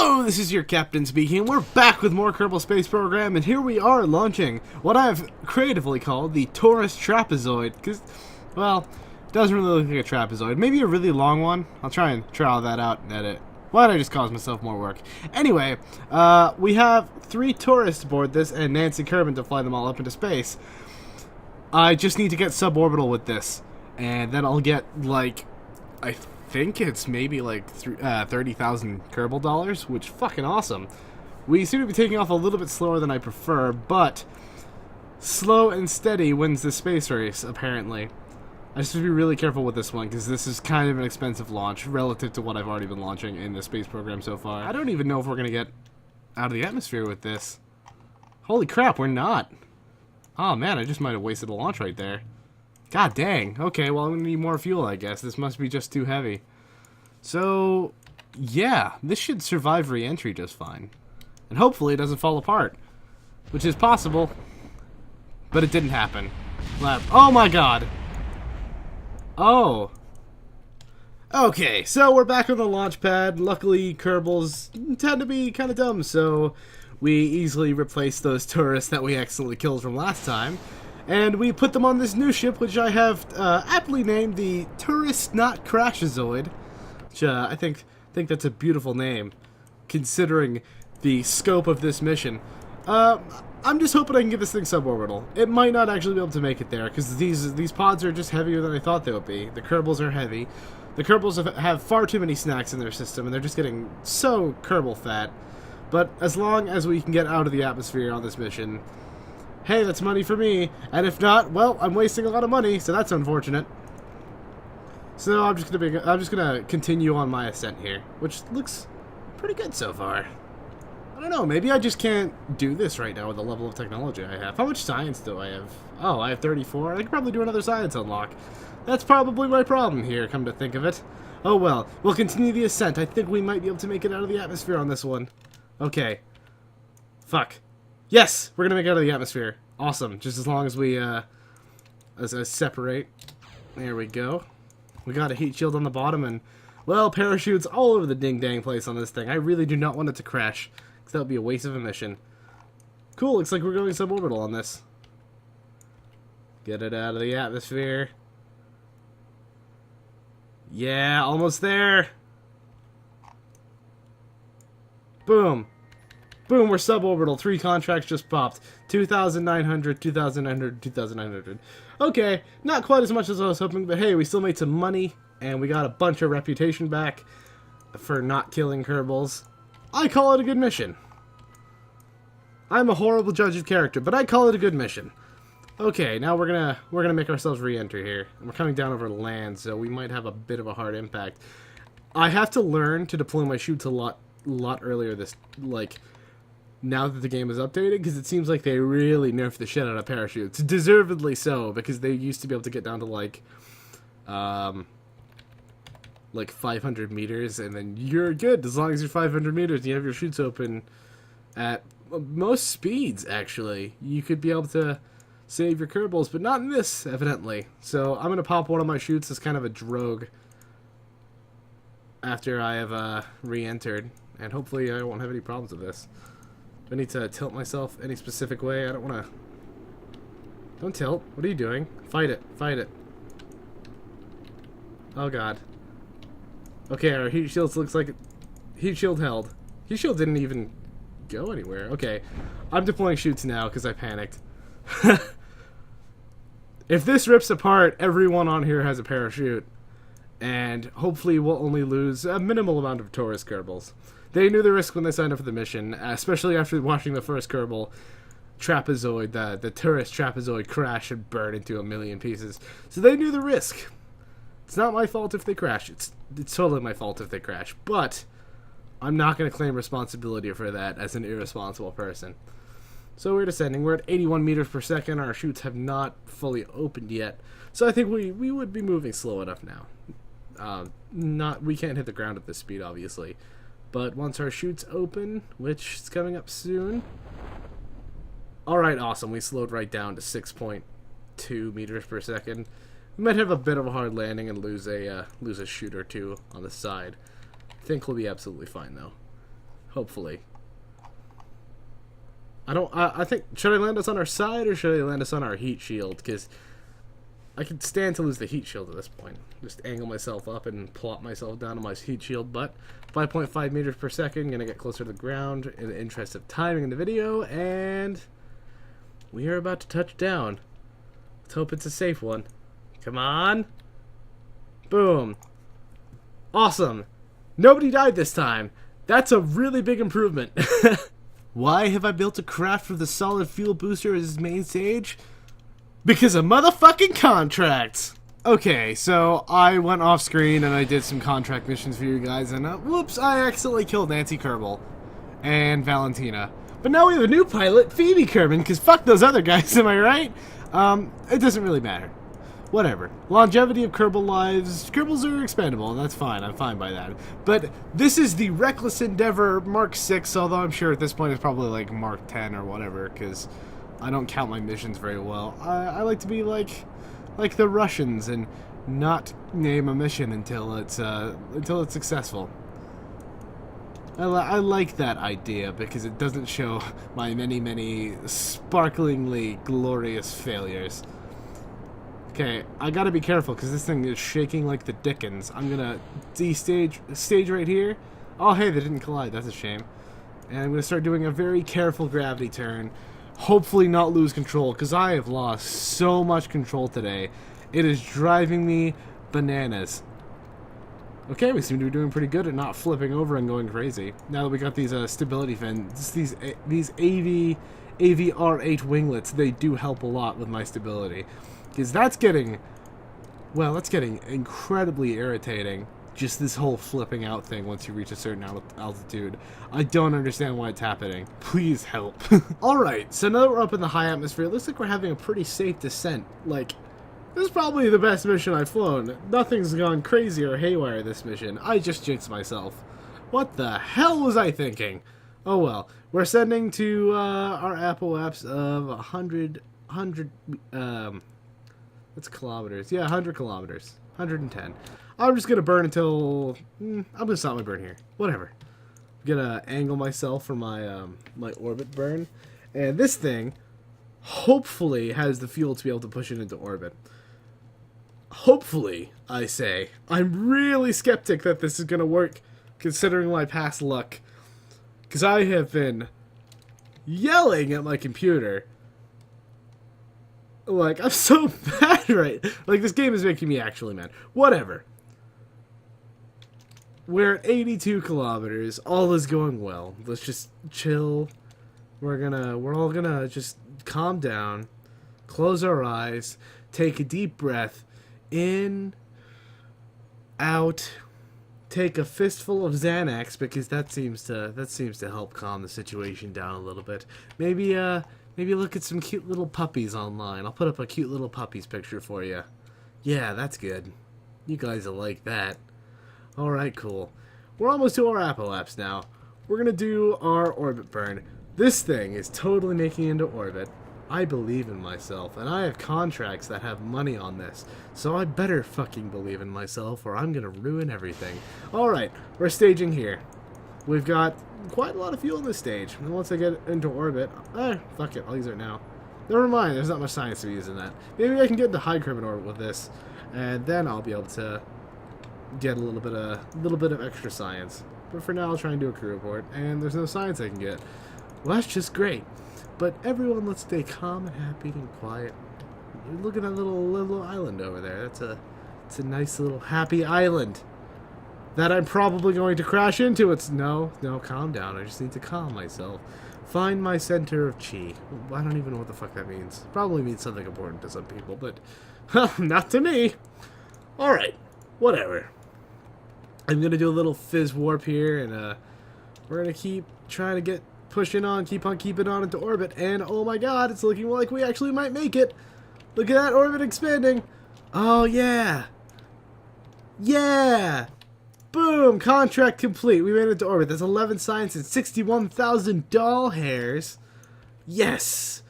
Hello, this is your captain speaking. We're back with more Kerbal Space Program, and here we are launching what I've creatively called the Taurus Trapezoid, because, well, it doesn't really look like a trapezoid. Maybe a really long one. I'll try and trial that out and edit. Why did I just cause myself more work? Anyway, we have 3 tourists aboard this and Nancy Kerbal to fly them all up into space. I just need to get suborbital with this, and then I'll get, like, I think it's maybe like 30,000 Kerbal dollars, which fucking awesome. We seem to be taking off a little bit slower than I prefer, but slow and steady wins the space race, apparently. I just have to be really careful with this one, because this is kind of an expensive launch relative to what I've already been launching in the space program so far. I don't even know if we're going to get out of the atmosphere with this. Holy crap, we're not. Oh man, I just might have wasted a launch right there. God dang. Okay, well I'm going to need more fuel, I guess. This must be just too heavy. So, yeah, this should survive re-entry just fine. And hopefully it doesn't fall apart. Which is possible. But it didn't happen. Oh my god. Oh. Okay, so we're back on the launch pad. Luckily, Kerbals tend to be kind of dumb, so we easily replaced those tourists that we accidentally killed from last time. And we put them on this new ship, which I have aptly named the Tourist Not Crashazoid. Which I think that's a beautiful name, considering the scope of this mission. I'm just hoping I can get this thing suborbital. It might not actually be able to make it there, because these pods are just heavier than I thought they would be. The Kerbals are heavy. The Kerbals have far too many snacks in their system, and they're just getting so Kerbal fat. But as long as we can get out of the atmosphere on this mission, hey, that's money for me. And if not, well, I'm wasting a lot of money, so that's unfortunate. So I'm just gonna continue on my ascent here, which looks pretty good so far. I don't know, maybe I just can't do this right now with the level of technology I have. How much science do I have? Oh, I have 34. I could probably do another science unlock. That's probably my problem here, come to think of it. Oh well, we'll continue the ascent. I think we might be able to make it out of the atmosphere on this one. Okay. Fuck. Yes! We're gonna make it out of the atmosphere. Awesome. Just as long as we, separate. There we go. We got a heat shield on the bottom and, well, parachutes all over the ding-dang place on this thing. I really do not want it to crash, because that would be a waste of a mission. Cool, looks like we're going suborbital on this. Get it out of the atmosphere. Yeah, almost there. Boom. Boom, we're suborbital. 3 contracts just popped. 2,900, 2,900, 2,900. Okay, not quite as much as I was hoping, but hey, we still made some money, and we got a bunch of reputation back for not killing Kerbals. I call it a good mission. I'm a horrible judge of character, but I call it a good mission. Okay, now we're gonna make ourselves re-enter here. And we're coming down over land, so we might have a bit of a hard impact. I have to learn to deploy my chutes a lot earlier now that the game is updated, because it seems like they really nerfed the shit out of parachutes. Deservedly so, because they used to be able to get down to like 500 meters, and then you're good. As long as you're 500 meters, you have your chutes open at most speeds, actually. You could be able to save your Kerbals, but not in this, evidently. So I'm going to pop one of my chutes as kind of a drogue after I have re-entered, and hopefully I won't have any problems with this. I need to tilt myself any specific way. I don't want to... Don't tilt. What are you doing? Fight it. Fight it. Oh god. Okay, our heat shield looks like... Heat shield held. Heat shield didn't even go anywhere. Okay. I'm deploying chutes now because I panicked. If this rips apart, everyone on here has a parachute. And hopefully we'll only lose a minimal amount of tourist Kerbals. They knew the risk when they signed up for the mission, especially after watching the first Kerbal trapezoid, the tourist trapezoid crash and burn into a million pieces. So they knew the risk. It's not my fault if they crash. It's totally my fault if they crash. But I'm not going to claim responsibility for that as an irresponsible person. So we're descending. We're at 81 meters per second. Our chutes have not fully opened yet. So I think we would be moving slow enough now. We can't hit the ground at this speed, obviously. But once our chutes open, which is coming up soon... Alright, awesome. We slowed right down to 6.2 meters per second. We might have a bit of a hard landing and lose a chute or two on the side. I think we'll be absolutely fine, though. Hopefully. I think, should I land us on our side or should I land us on our heat shield? Because I could stand to lose the heat shield at this point. Just angle myself up and plop myself down on my heat shield butt. 5.5 meters per second. Gonna get closer to the ground in the interest of timing in the video. And we are about to touch down. Let's hope it's a safe one. Come on. Boom. Awesome. Nobody died this time. That's a really big improvement. Why have I built a craft with a solid fuel booster as its main stage? Because of motherfucking contracts! Okay, so I went off screen and I did some contract missions for you guys, and whoops, I accidentally killed Nancy Kerbal and Valentina. But now we have a new pilot, Phoebe Kerman, because fuck those other guys, am I right? It doesn't really matter. Whatever. Longevity of Kerbal lives. Kerbals are expendable, and that's fine. I'm fine by that. But this is the Reckless Endeavor Mark 6, although I'm sure at this point it's probably like Mark 10 or whatever, because I don't count my missions very well. I like to be like the Russians and not name a mission until it's successful. I like that idea because it doesn't show my many sparklingly glorious failures. Okay, I gotta be careful because this thing is shaking like the dickens. I'm gonna stage right here. Oh hey, they didn't collide, that's a shame. And I'm gonna start doing a very careful gravity turn. Hopefully not lose control, because I have lost so much control today. It is driving me bananas. Okay, we seem to be doing pretty good at not flipping over and going crazy. Now that we got these stability fins, these AVR8 winglets, they do help a lot with my stability. Because that's getting incredibly irritating. Just this whole flipping out thing once you reach a certain altitude. I don't understand why it's happening. Please help. Alright, so now that we're up in the high atmosphere, it looks like we're having a pretty safe descent. Like, this is probably the best mission I've flown. Nothing's gone crazy or haywire this mission. I just jinxed myself. What the hell was I thinking? Oh well. We're sending to our apoapse of 100 that's kilometers. Yeah, 100 kilometers. 110. I'm just gonna burn until I'm gonna stop my burn here. Whatever. I'm gonna angle myself for my my orbit burn, and this thing hopefully has the fuel to be able to push it into orbit. Hopefully, I say. I'm really skeptic that this is gonna work, considering my past luck, because I have been yelling at my computer. Like, I'm so bad, right? Like, this game is making me actually mad. Whatever. We're at 82 kilometers. All is going well. Let's just chill. We're all gonna just calm down. Close our eyes. Take a deep breath. In. Out. Take a fistful of Xanax, because that seems to help calm the situation down a little bit. Maybe look at some cute little puppies online. I'll put up a cute little puppies picture for you. Yeah, that's good. You guys will like that. Alright, cool. We're almost to our apoapse now. We're gonna do our orbit burn. This thing is totally making it into orbit. I believe in myself, and I have contracts that have money on this. So I better fucking believe in myself, or I'm gonna ruin everything. Alright, we're staging here. We've got quite a lot of fuel in this stage. And once I get into orbit, fuck it, I'll use it now. Never mind, there's not much science to be using that. Maybe I can get into high Kerbal orbit with this, and then I'll be able to get a little bit of extra science. But for now, I'll try and do a crew report, and there's no science I can get. Well, that's just great. But everyone, let's stay calm and happy and quiet. Look at that little island over there. It's a nice little happy island that I'm probably going to crash into. No, calm down. I just need to calm myself. Find my center of chi. I don't even know what the fuck that means. Probably means something important to some people, but not to me. Alright, whatever. I'm gonna do a little fizz warp here, and we're gonna keep trying to get pushing on, keep on keeping on into orbit, and oh my god, it's looking like we actually might make it. Look at that orbit expanding. Oh yeah. Yeah. Boom! Contract complete. We made it to orbit. That's 11 science and 61,000 doll hairs. Yes!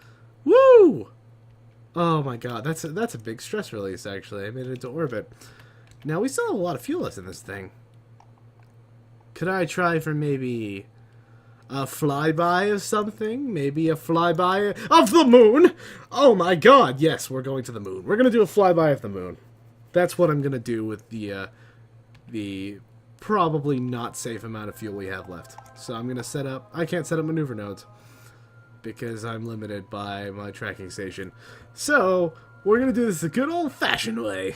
Woo! Oh my god, that's a big stress release, actually. I made it into orbit. Now, we still have a lot of fuel left in this thing. Could I try for maybe a flyby of something. Maybe a flyby of the moon. Oh my god, yes, we're going to the moon. We're going to do a flyby of the moon. That's what I'm going to do with the probably not safe amount of fuel we have left. So I'm going to set up... I can't set up maneuver nodes because I'm limited by my tracking station. So we're going to do this the good old-fashioned way.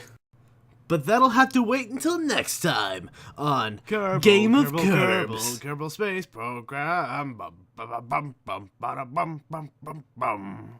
But that'll have to wait until next time on Kerbal, Game of Kerbal, Kerbs. Kerbal Space Program. Bum, ba, ba, bum, bum, ba, da, bum, bum, bum, bum.